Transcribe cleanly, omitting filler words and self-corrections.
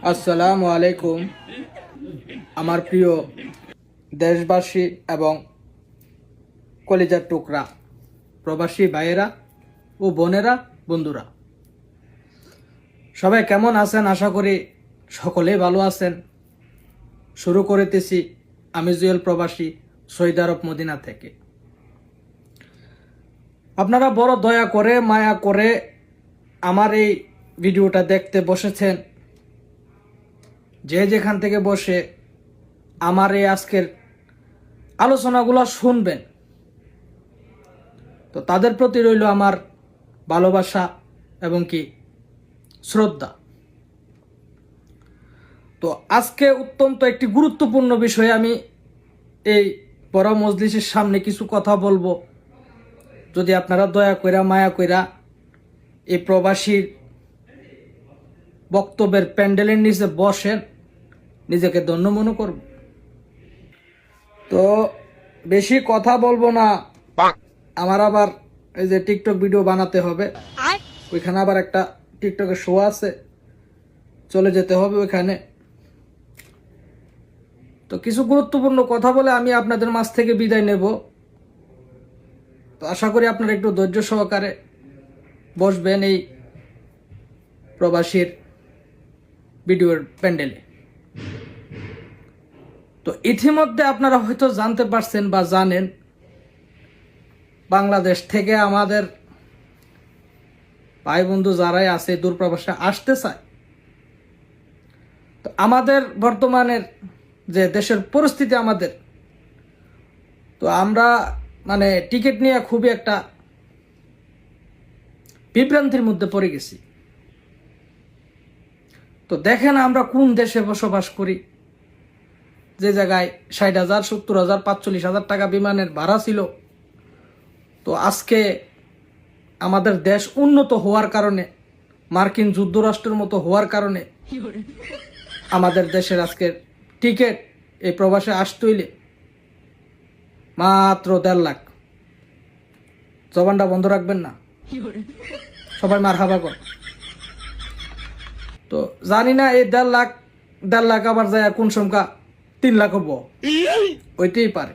আসসালামু আলাইকুম আমার প্রিয় দেশবাসী এবং কলিজার টুকরা প্রবাসী ভাইয়েরা ও বোনেরা, বন্ধুরা, সবাই কেমন আছেন? আশা করি সকলেই ভালো আছেন। শুরু করিতেছি আমি জুয়েল প্রবাসী সৌদি আরব মদিনা থেকে। আপনারা বড় দয়া করে মায়া করে আমার এই ভিডিওটা দেখতে বসেছেন। যে যেখান থেকে বসে আমার এই আজকের আলোচনাগুলো শুনবেন, তো তাদের প্রতি রইল আমার ভালোবাসা এবং কি শ্রদ্ধা। তো আজকে অত্যন্ত একটি গুরুত্বপূর্ণ বিষয়ে আমি এই বড় মজলিসের সামনে কিছু কথা বলবো। যদি আপনারা দয়া কইরা মায়া কইরা এই প্রবাসীর বক্তব্যের প্যান্ডেলের নিচে বসেন, নিজেকে ধন্য মনে করব। তো বেশি কথা বলবো না, আমার আবার এই যে টিকটক ভিডিও বানাতে হবে, ওইখানে আবার একটা টিকটকের শো আছে, চলে যেতে হবে ওইখানে। তো কিছু গুরুত্বপূর্ণ কথা বলে আমি আপনাদের মাঝ থেকে বিদায় নেব। তো আশা করি আপনারা একটু ধৈর্য সহকারে বসবেন এই প্রবাসীর ভিডিওর প্যান্ডেলে। তো ইতিমধ্যে আপনারা হয়তো জানতে পারছেন বা জানেন, বাংলাদেশ থেকে আমাদের ভাই বন্ধু যারাই আছে দূরপ্রবাসে আসতে চায়, তো আমাদের বর্তমানের যে দেশের পরিস্থিতি আমাদের, তো আমরা মানে টিকিট নিয়ে খুবই একটা বিভ্রান্তির মধ্যে পড়ে গেছি। তো দেখেন আমরা কোন দেশে বসবাস করি, যে জায়গায় 60,000, 70,000, 45,000 টাকা বিমানের ভাড়া ছিল, তো আজকে আমাদের দেশ উন্নত হওয়ার কারণে, মার্কিন যুক্তরাষ্ট্রের মতো হওয়ার কারণে আমাদের দেশের আজকের টিকিট এই প্রবাসে আসতে হইলে মাত্র 1.5 লাখ। জবানটা বন্ধ রাখবেন না, সবাই মারহাবা কর। তো জানি না এই 1.5 লাখ আবার যায় কোন সংখ্যা 3 লাখ হবো, ওইটাই পারে।